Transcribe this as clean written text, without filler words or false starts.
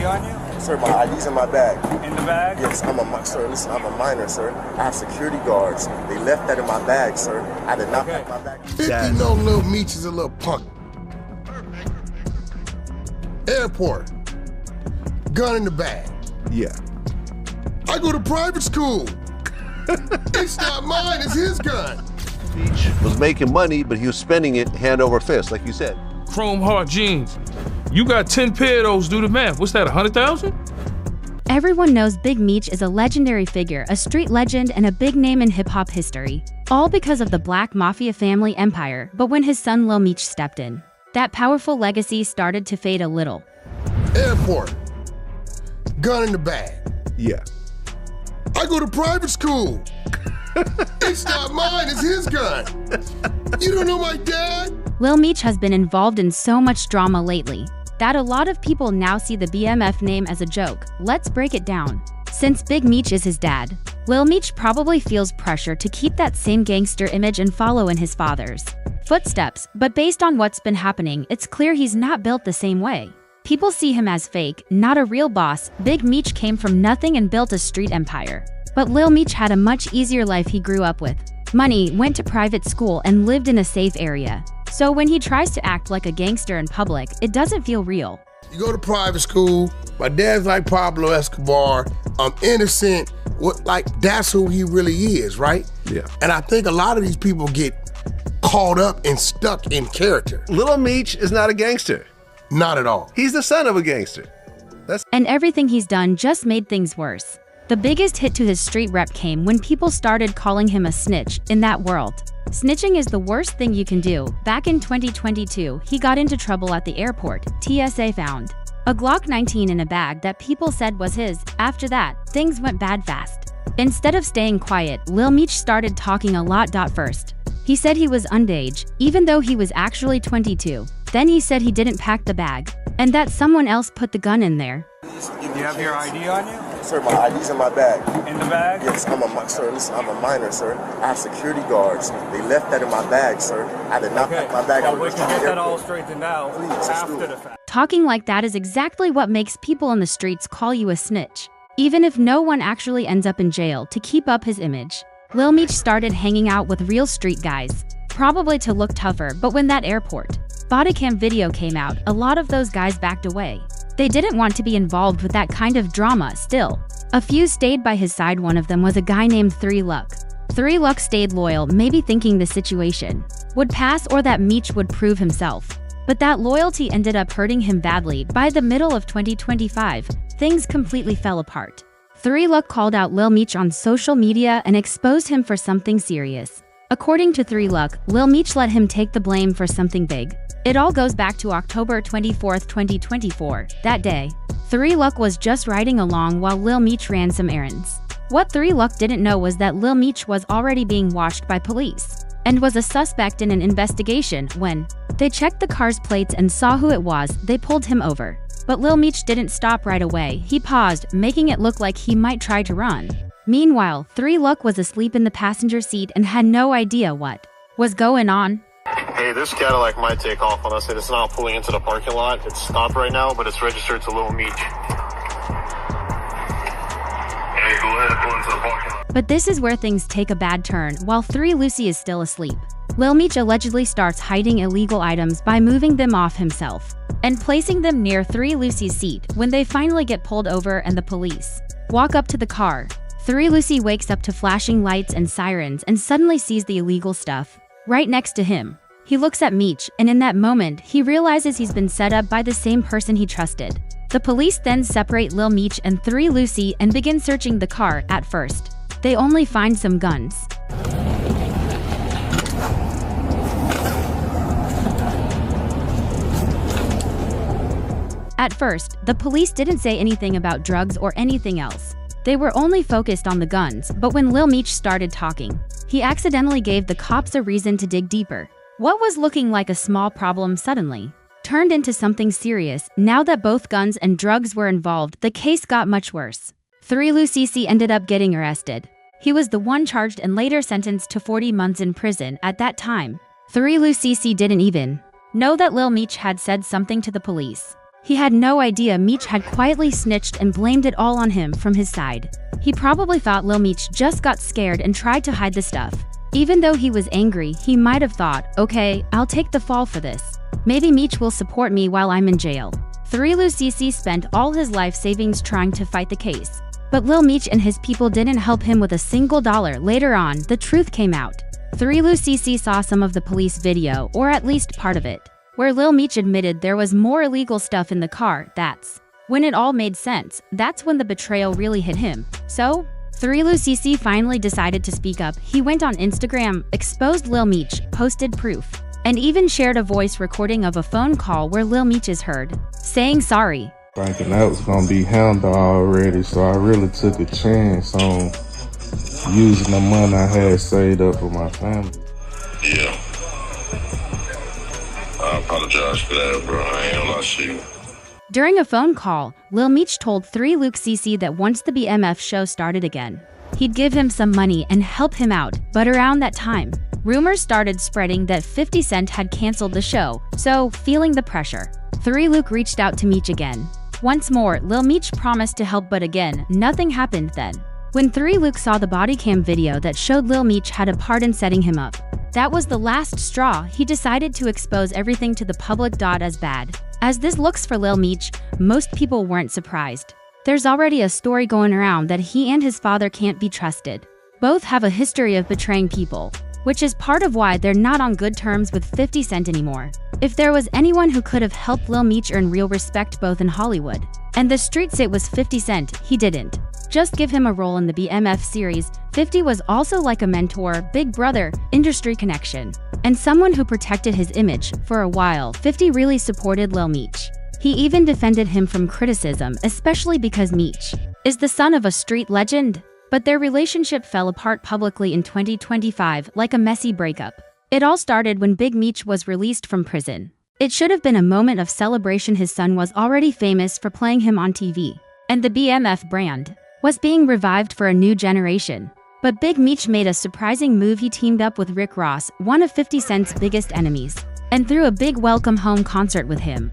on you? Sir, my ID's in my bag. In the bag? Yes, sir, listen, I'm a minor, sir. I have security guards. They left that in my bag, sir. I did not pack my bag. 50 know Lil Meech is a little punk. Airport. Gun in the bag. Yeah. I go to private school. It's not mine, it's his gun. Meech was making money, but he was spending it hand over fist, like you said. Chrome heart jeans. You got 10 pair of those, do the math. What's that, 100,000? Everyone knows Big Meech is a legendary figure, a street legend, and a big name in hip-hop history. All because of the Black Mafia family empire, but when his son Lil Meech stepped in, that powerful legacy started to fade a little. Airport. Gun in the bag. Yeah. I go to private school. It's not mine, it's his gun. You don't know my dad? Lil Meech has been involved in so much drama lately that a lot of people now see the BMF name as a joke. Let's break it down. Since Big Meech is his dad, Lil Meech probably feels pressure to keep that same gangster image and follow in his father's footsteps, but based on what's been happening, it's clear he's not built the same way. People see him as fake, not a real boss. Big Meech came from nothing and built a street empire. But Lil Meech had a much easier life he grew up with. Money, went to private school, and lived in a safe area. So when he tries to act like a gangster in public, it doesn't feel real. You go to private school, my dad's like Pablo Escobar, I'm innocent, that's who he really is, right? Yeah. And I think a lot of these people get caught up and stuck in character. Lil Meech is not a gangster. Not at all. He's the son of a gangster. And everything he's done just made things worse. The biggest hit to his street rep came when people started calling him a snitch in that world. Snitching is the worst thing you can do. Back in 2022, he got into trouble at the airport. TSA found a Glock 19 in a bag that people said was his. After that, things went bad fast. Instead of staying quiet, Lil Meech started talking a lot. First, he said he was underage, even though he was actually 22. Then he said he didn't pack the bag, and that someone else put the gun in there. You have your ID on you? Sir, my ID's in my bag. In the bag? Yes, sir, listen, I'm a minor, sir. I have security guards. They left that in my bag, sir. I did not pack my bag. Well, we can get that all straightened out after the fact. Talking like that is exactly what makes people on the streets call you a snitch. Even if no one actually ends up in jail to keep up his image. Lil Meech started hanging out with real street guys, probably to look tougher, but when that airport bodycam video came out, a lot of those guys backed away. They didn't want to be involved with that kind of drama. Still, a few stayed by his side. One of them was a guy named 3 Luck. 3 Luck stayed loyal, maybe thinking the situation would pass or that Meech would prove himself. But that loyalty ended up hurting him badly. By the middle of 2025, things completely fell apart. 3 Luck called out Lil Meech on social media and exposed him for something serious. According to 3 Luck, Lil Meech let him take the blame for something big. It all goes back to October 24, 2024. That day, 3 Luck was just riding along while Lil Meech ran some errands. What 3 Luck didn't know was that Lil Meech was already being watched by police and was a suspect in an investigation. When they checked the car's plates and saw who it was, they pulled him over. But Lil Meech didn't stop right away. He paused, making it look like he might try to run. Meanwhile, 3 Luck was asleep in the passenger seat and had no idea what was going on. Hey, this Cadillac might take off on us. It's not pulling into the parking lot. It's stopped right now, but it's registered to Lil Meech. Hey, go ahead, pull into the parking lot. But this is where things take a bad turn. While 3 Lucy is still asleep, Lil Meech allegedly starts hiding illegal items by moving them off himself and placing them near 3 Lucy's seat. When they finally get pulled over and the police walk up to the car, 3 Lucy wakes up to flashing lights and sirens and suddenly sees the illegal stuff right next to him. He looks at Meech, and in that moment, he realizes he's been set up by the same person he trusted. The police then separate Lil Meech and 3 Lucy and begin searching the car. At first, they only find some guns. At first, the police didn't say anything about drugs or anything else. They were only focused on the guns, but when Lil Meech started talking, he accidentally gave the cops a reason to dig deeper. What was looking like a small problem suddenly turned into something serious. Now that both guns and drugs were involved, the case got much worse. 3 Lucy ended up getting arrested. He was the one charged and later sentenced to 40 months in prison. At that time, 3 Lucy didn't even know that Lil Meech had said something to the police. He had no idea Meech had quietly snitched and blamed it all on him from his side. He probably thought Lil Meech just got scared and tried to hide the stuff. Even though he was angry, he might have thought, okay, I'll take the fall for this. Maybe Meech will support me while I'm in jail. 3 Lil CC spent all his life savings trying to fight the case. But Lil Meech and his people didn't help him with a single dollar. Later on, the truth came out. 3 Lil CC saw some of the police video, or at least part of it, where Lil Meech admitted there was more illegal stuff in the car. That's when it all made sense. That's when the betrayal really hit him. So, 3 Lil CC finally decided to speak up. He went on Instagram, exposed Lil Meech, posted proof, and even shared a voice recording of a phone call where Lil Meech is heard saying sorry. Thinking that was gonna be handled already, so I really took a chance on using the money I had saved up for my family. Yeah. I apologize for that, bro. I ain't gonna lie to you. During a phone call, Lil Meech told 3 Luke CC that once the BMF show started again, he'd give him some money and help him out. But around that time, rumors started spreading that 50 Cent had canceled the show, so feeling the pressure, 3 Luke reached out to Meech again. Once more, Lil Meech promised to help, but again, nothing happened then. When 3 Luke saw the body cam video that showed Lil Meech had a part in setting him up, that was the last straw. He decided to expose everything to the public. As bad as this looks for Lil Meech, most people weren't surprised. There's already a story going around that he and his father can't be trusted. Both have a history of betraying people, which is part of why they're not on good terms with 50 Cent anymore. If there was anyone who could have helped Lil Meech earn real respect both in Hollywood and the streets, it was 50 Cent. He didn't just give him a role in the BMF series. 50 was also like a mentor, big brother, industry connection, and someone who protected his image. For a while, 50 really supported Lil Meech. He even defended him from criticism, especially because Meech is the son of a street legend. But their relationship fell apart publicly in 2025, like a messy breakup. It all started when Big Meech was released from prison. It should have been a moment of celebration. His son was already famous for playing him on TV, and the BMF brand was being revived for a new generation. But Big Meech made a surprising move. He teamed up with Rick Ross, one of 50 Cent's biggest enemies, and threw a big welcome home concert with him.